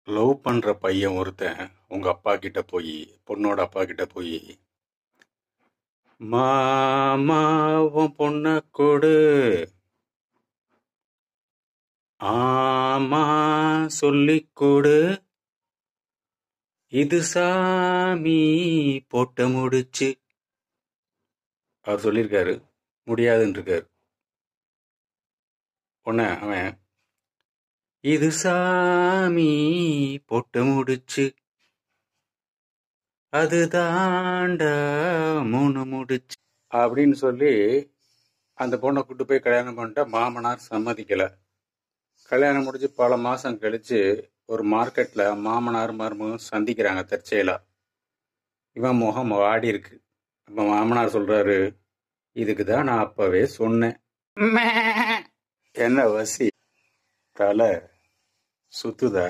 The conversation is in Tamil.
லவ் பண்ற பையன் ஒருத்தன் உங்க அப்பா கிட்ட போய் பொண்ணோட அப்பா கிட்ட போய் மாமா உன் பொண்ண கொடு ஆமா சொல்லிக் கொடு இது சாமி போட்ட முடிச்சு அவர் சொல்லியிருக்காரு. முடியாதுன்னு இருக்காரு. பொண்ண அவன் இது சாமி போட்டு முடிச்சு அது தாண்டா மூணு முடிச்சு அப்படின்னு சொல்லி அந்த பொண்ணை கூட்டு போய் கல்யாணம் பண்ணிட்டா மாமனார் சம்மதிக்கல. கல்யாணம் முடிஞ்சு பல மாசம் கழிச்சு ஒரு மார்க்கெட்ல மாமனார் மருமகன் சந்திக்கிறாங்க தற்செயலா. இவன் முகம் வாடி இருக்கு. அப்ப மாமனார் சொல்றாரு, இதுக்கு தான் நான் அப்பவே சொன்னேன். என்ன வசி தலை சுத்துதா?